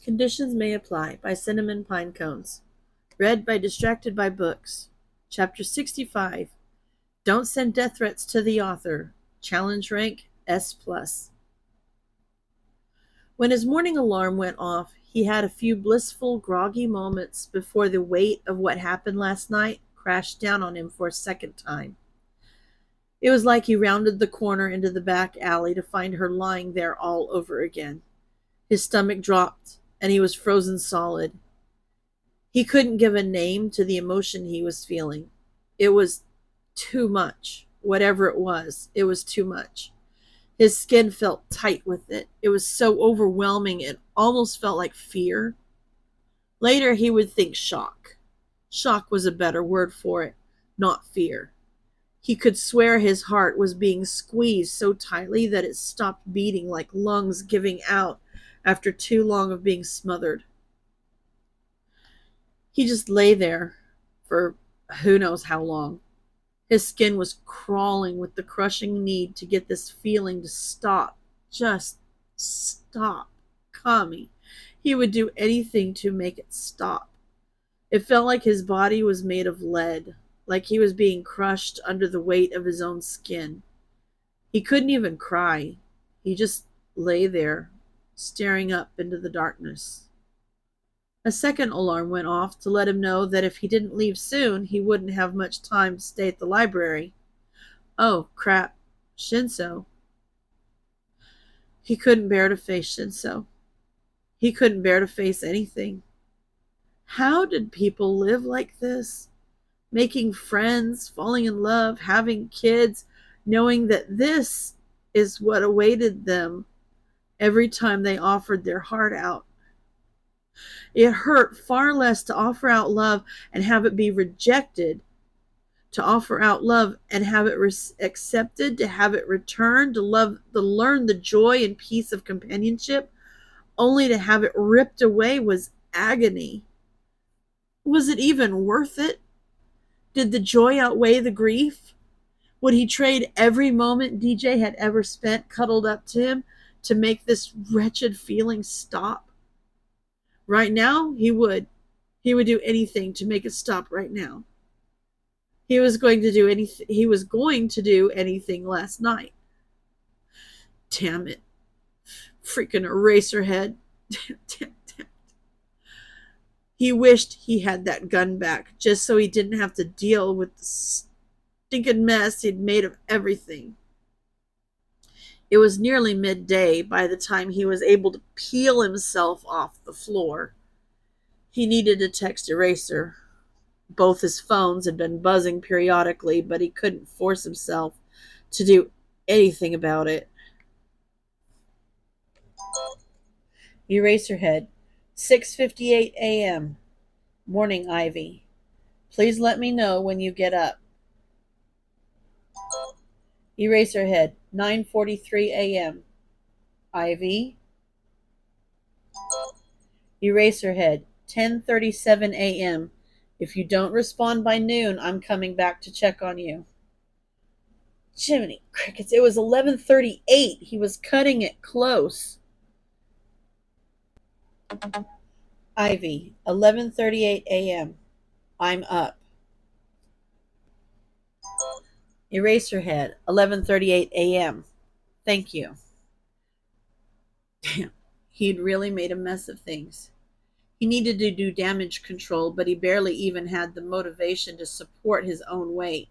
Conditions May Apply by CinnamonPinecones. Read by Distracted by Books. Chapter 65. Don't send death threats to the author. Challenge rank S+. When his morning alarm went off, he had a few blissful, groggy moments before the weight of what happened last night crashed down on him for a second time. It was like he rounded the corner into the back alley to find her lying there all over again. His stomach dropped, and he was frozen solid. He couldn't give a name to the emotion he was feeling. It was too much. Whatever it was too much. His skin felt tight with it. It was so overwhelming it almost felt like fear. Later he would think shock. Shock was a better word for it, not fear. He could swear his heart was being squeezed so tightly that it stopped beating like lungs giving out after too long of being smothered. He just lay there for who knows how long. His skin was crawling with the crushing need to get this feeling to stop. Just stop coming. He would do anything to make it stop. It felt like his body was made of lead, like he was being crushed under the weight of his own skin. He couldn't even cry. He just lay there, staring up into the darkness. A second alarm went off to let him know that if he didn't leave soon, he wouldn't have much time to stay at the library. Oh, crap. Shinso. He couldn't bear to face Shinso. He couldn't bear to face anything. How did people live like this? Making friends, falling in love, having kids, knowing that this is what awaited them every time they offered their heart out. It hurt far less to offer out love and have it be rejected, to offer out love and have it accepted, to have it returned, to learn the joy and peace of companionship, only to have it ripped away was agony. Was it even worth it? Did the joy outweigh the grief? Would he trade every moment DJ had ever spent cuddled up to him to make this wretched feeling stop? Right now, he would. He would do anything to make it stop right now. He was going to do anything last night. Damn it. Freaking Eraserhead. Damn. He wished he had that gun back, just so he didn't have to deal with the stinking mess he'd made of everything. It was nearly midday by the time he was able to peel himself off the floor. He needed to text Eraser. Both his phones had been buzzing periodically, but he couldn't force himself to do anything about it. Eraserhead, 6:58 a.m. Morning, Ivy. Please let me know when you get up. Eraserhead, 9:43 a.m. Ivy. Eraserhead, 10:37 a.m. If you don't respond by noon, I'm coming back to check on you. Jiminy crickets, it was 11:38. He was cutting it close. Ivy, 11:38 a.m. I'm up. Eraserhead, 11:38 a.m. Thank you. Damn, he'd really made a mess of things. He needed to do damage control, but he barely even had the motivation to support his own weight.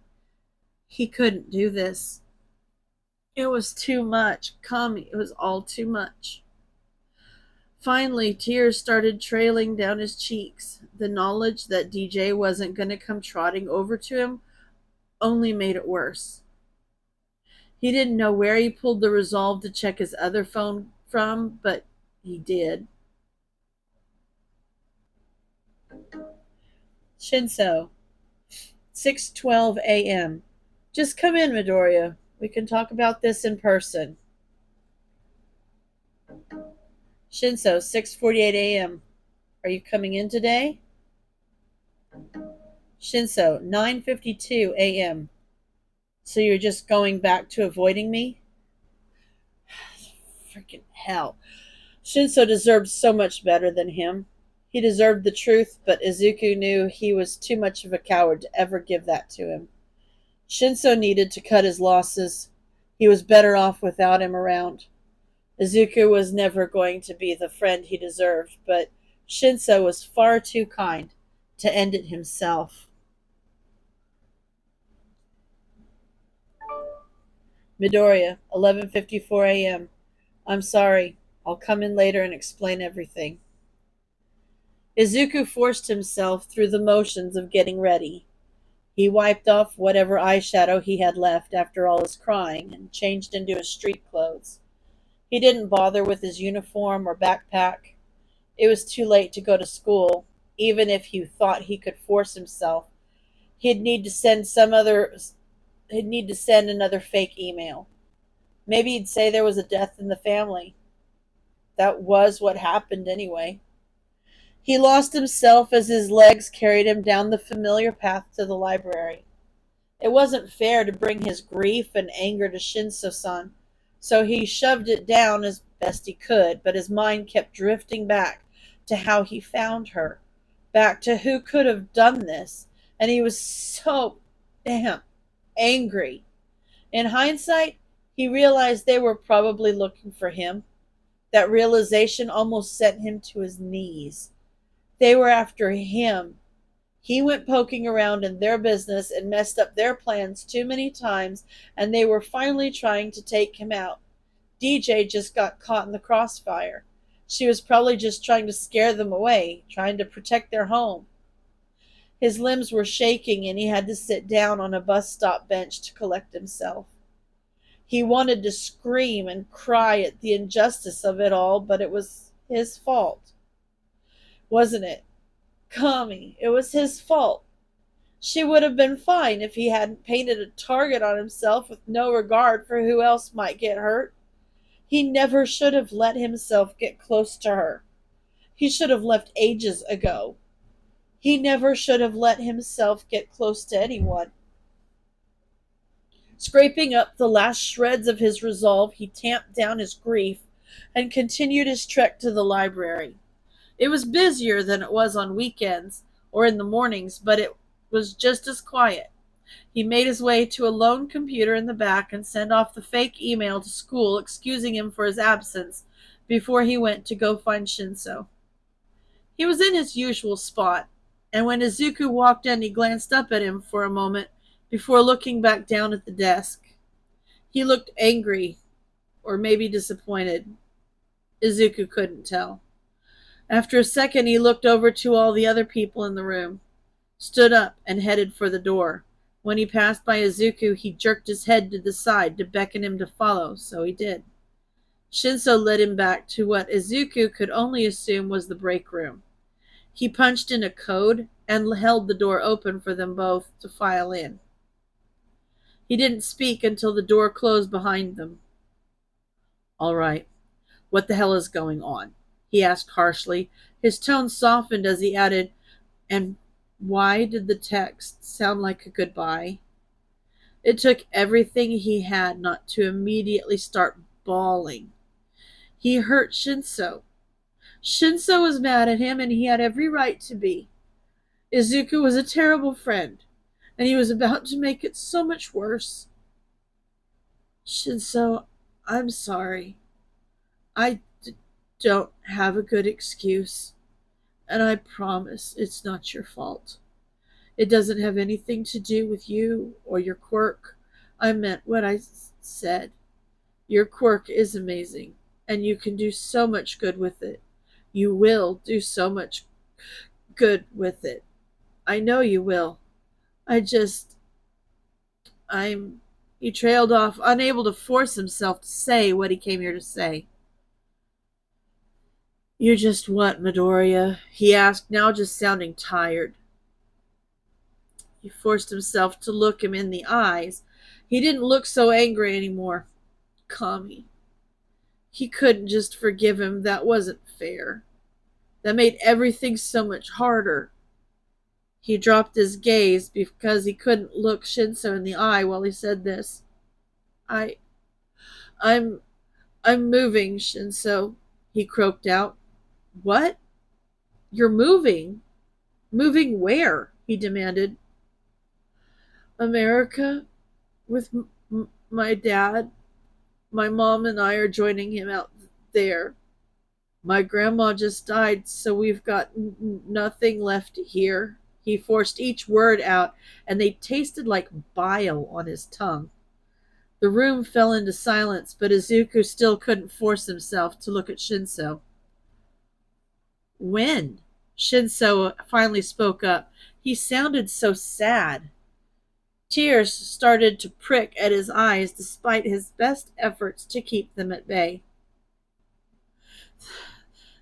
He couldn't do this. It was too much. It was all too much. Finally, tears started trailing down his cheeks. The knowledge that DJ wasn't going to come trotting over to him only made it worse. He didn't know where he pulled the resolve to check his other phone from, but he did. Shinso, 6:12 a.m. Just come in, Midoriya. We can talk about this in person. Shinso, 6:48 a.m. Are you coming in today? Shinso, 9:52 a.m. So you're just going back to avoiding me? Freaking hell. Shinso deserved so much better than him. He deserved the truth, but Izuku knew he was too much of a coward to ever give that to him. Shinso needed to cut his losses. He was better off without him around. Izuku was never going to be the friend he deserved, but Shinso was far too kind to end it himself. Midoriya, 11:54 a.m. I'm sorry. I'll come in later and explain everything. Izuku forced himself through the motions of getting ready. He wiped off whatever eyeshadow he had left after all his crying and changed into his street clothes. He didn't bother with his uniform or backpack. It was too late to go to school. Even if he thought he could force himself, he'd need to send another fake email. Maybe he'd say there was a death in the family. That was what happened anyway. He lost himself as his legs carried him down the familiar path to the library. It wasn't fair to bring his grief and anger to Shinso-san, so he shoved it down as best he could, but his mind kept drifting back to how he found her, back to who could have done this, and he was so damn angry. In hindsight, he realized they were probably looking for him. That realization almost sent him to his knees. They were after him. He went poking around in their business and messed up their plans too many times, and they were finally trying to take him out. DJ just got caught in the crossfire. She was probably just trying to scare them away, trying to protect their home. His limbs were shaking and he had to sit down on a bus stop bench to collect himself. He wanted to scream and cry at the injustice of it all, but it was his fault. Wasn't it? Kami, it was his fault. She would have been fine if he hadn't painted a target on himself with no regard for who else might get hurt. He never should have let himself get close to her. He should have left ages ago. He never should have let himself get close to anyone. Scraping up the last shreds of his resolve, he tamped down his grief and continued his trek to the library. It was busier than it was on weekends or in the mornings, but it was just as quiet. He made his way to a lone computer in the back and sent off the fake email to school excusing him for his absence before he went to go find Shinso. He was in his usual spot, and when Izuku walked in, he glanced up at him for a moment before looking back down at the desk. He looked angry, or maybe disappointed. Izuku couldn't tell. After a second, he looked over to all the other people in the room, stood up, and headed for the door. When he passed by Izuku, he jerked his head to the side to beckon him to follow, so he did. Shinso led him back to what Izuku could only assume was the break room. He punched in a code and held the door open for them both to file in. He didn't speak until the door closed behind them. "All right, what the hell is going on?" he asked harshly. His tone softened as he added, "And why did the text sound like a goodbye?" It took everything he had not to immediately start bawling. He hurt Shinso. Shinso was mad at him, and he had every right to be. Izuku was a terrible friend, and he was about to make it so much worse. "Shinso, I'm sorry. I don't have a good excuse, and I promise it's not your fault. It doesn't have anything to do with you or your quirk. I meant what I said. Your quirk is amazing, and you can do so much good with it. You will do so much good with it. I know you will. I'm... He trailed off, unable to force himself to say what he came here to say. "You just what, Midoriya?" he asked, now just sounding tired. He forced himself to look him in the eyes. He didn't look so angry anymore. Kami. He couldn't just forgive him. That wasn't fair. That made everything so much harder. He dropped his gaze because he couldn't look Shinso in the eye while he said this. I'm moving, Shinso. he croaked out. What? You're moving? Moving where? He demanded. America, with my dad. My mom and I are joining him out there. My grandma just died, so we've got nothing left here. He forced each word out, and they tasted like bile on his tongue. The room fell into silence, but Izuku still couldn't force himself to look at Shinso. When? Shinso finally spoke up. He sounded so sad. Tears started to prick at his eyes despite his best efforts to keep them at bay.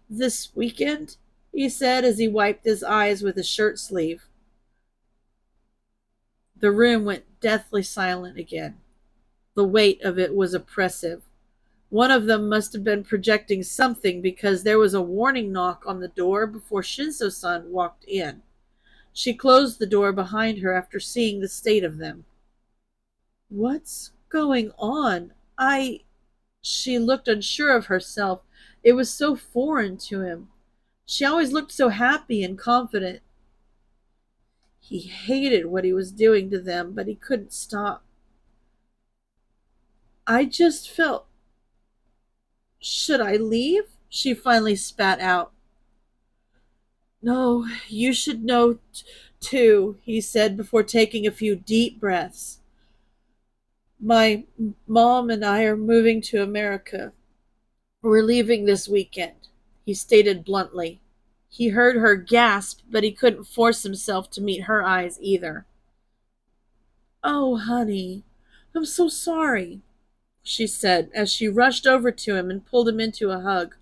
This weekend, he said as he wiped his eyes with his shirt sleeve. The room went deathly silent again. The weight of it was oppressive. One of them must have been projecting something because there was a warning knock on the door before Shinso-san walked in. She closed the door behind her after seeing the state of them. What's going on? She looked unsure of herself. It was so foreign to him. She always looked so happy and confident. He hated what he was doing to them, but he couldn't stop. I just felt... Should I leave? She finally spat out. No, you should know too, he said before taking a few deep breaths. My mom and I are moving to America. We're leaving this weekend, he stated bluntly. He heard her gasp, but he couldn't force himself to meet her eyes either. Oh, honey, I'm so sorry, she said as she rushed over to him and pulled him into a hug.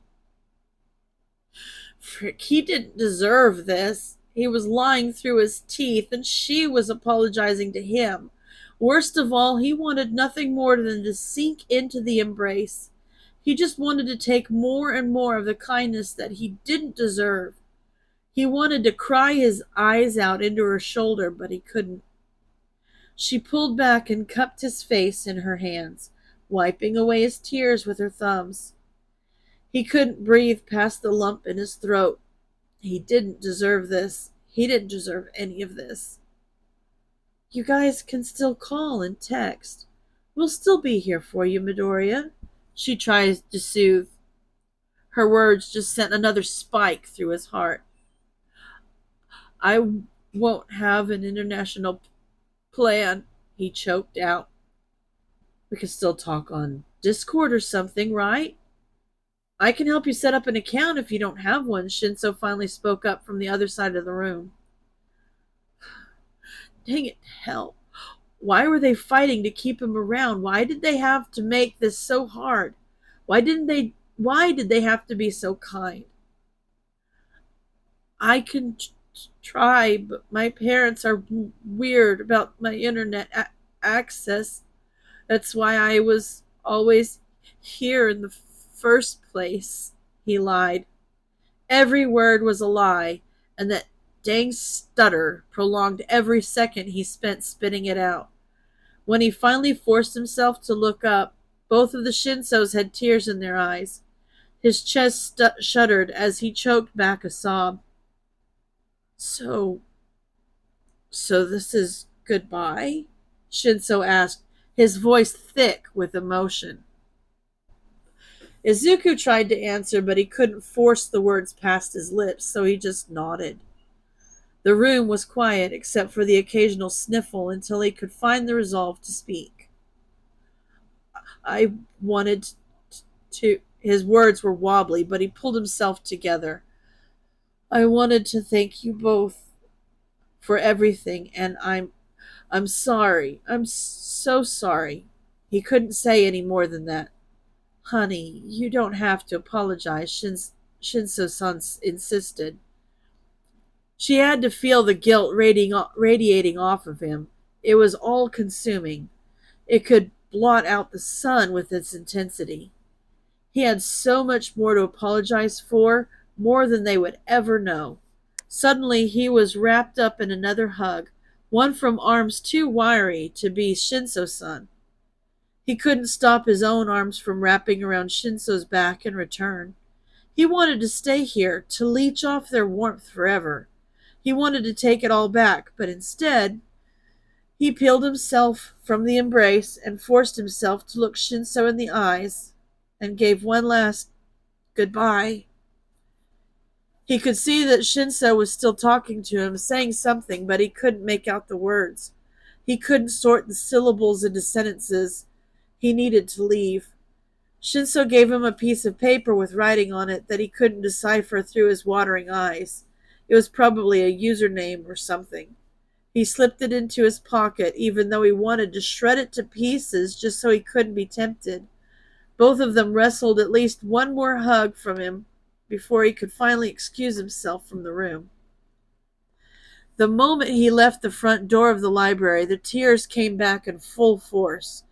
Frick, he didn't deserve this. He was lying through his teeth, and she was apologizing to him. Worst of all, he wanted nothing more than to sink into the embrace. He just wanted to take more and more of the kindness that he didn't deserve. He wanted to cry his eyes out into her shoulder, but he couldn't. She pulled back and cupped his face in her hands, wiping away his tears with her thumbs. He couldn't breathe past the lump in his throat. He didn't deserve this. He didn't deserve any of this. You guys can still call and text. We'll still be here for you, Midoriya. She tried to soothe. Her words just sent another spike through his heart. I won't have an international plan, he choked out. We can still talk on Discord or something, right? I can help you set up an account if you don't have one, Shinso finally spoke up from the other side of the room. Dang it, hell. Why were they fighting to keep him around? Why did they have to make this so hard? Why did they have to be so kind? I can try, but my parents are weird about my internet access. That's why I was always here in the first place, he lied. Every word was a lie, and that dang stutter prolonged every second he spent spitting it out. When he finally forced himself to look up, both of the Shinsos had tears in their eyes. His chest shuddered as he choked back a sob. So this is goodbye? Shinso asked, his voice thick with emotion. Izuku tried to answer, but he couldn't force the words past his lips, so he just nodded. The room was quiet except for the occasional sniffle until he could find the resolve to speak. I wanted to... His words were wobbly, but he pulled himself together. I wanted to thank you both for everything, and I'm sorry. I'm so sorry. He couldn't say any more than that. Honey, you don't have to apologize, Shinso-san insisted. She had to feel the guilt radiating off of him. It was all-consuming. It could blot out the sun with its intensity. He had so much more to apologize for, more than they would ever know. Suddenly he was wrapped up in another hug, one from arms too wiry to be Shinso-san. He couldn't stop his own arms from wrapping around Shinso's back in return. He wanted to stay here, to leech off their warmth forever. He wanted to take it all back, but instead, he peeled himself from the embrace and forced himself to look Shinso in the eyes and gave one last goodbye. He could see that Shinso was still talking to him, saying something, but he couldn't make out the words. He couldn't sort the syllables into sentences. He needed to leave. Shinso gave him a piece of paper with writing on it that he couldn't decipher through his watering eyes. It was probably a username or something. He slipped it into his pocket, even though he wanted to shred it to pieces just so he couldn't be tempted. Both of them wrestled at least one more hug from him before he could finally excuse himself from the room. The moment he left the front door of the library, the tears came back in full force.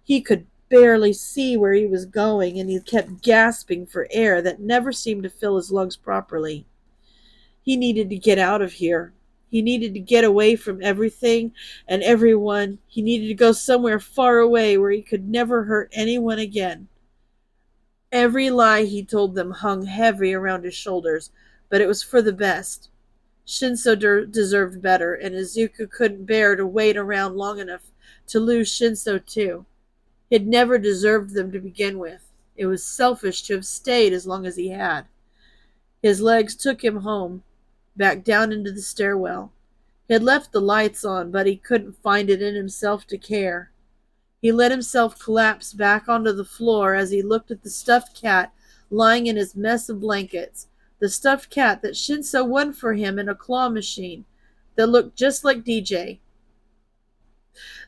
He could barely see where he was going, and he kept gasping for air that never seemed to fill his lungs properly. He needed to get out of here. He needed to get away from everything and everyone. He needed to go somewhere far away where he could never hurt anyone again. Every lie he told them hung heavy around his shoulders, but it was for the best. Shinso deserved better, and Izuku couldn't bear to wait around long enough to lose Shinso too. He had never deserved them to begin with. It was selfish to have stayed as long as he had. His legs took him home, back down into the stairwell. He had left the lights on, but he couldn't find it in himself to care. He let himself collapse back onto the floor as he looked at the stuffed cat lying in his mess of blankets. The stuffed cat that Shinso won for him in a claw machine that looked just like DJ.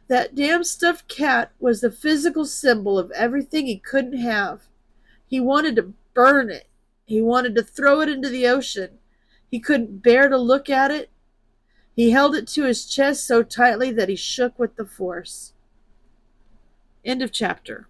That damn stuffed cat was the physical symbol of everything he couldn't have. He wanted to burn it. He wanted to throw it into the ocean. He couldn't bear to look at it. He held it to his chest so tightly that he shook with the force. End of chapter.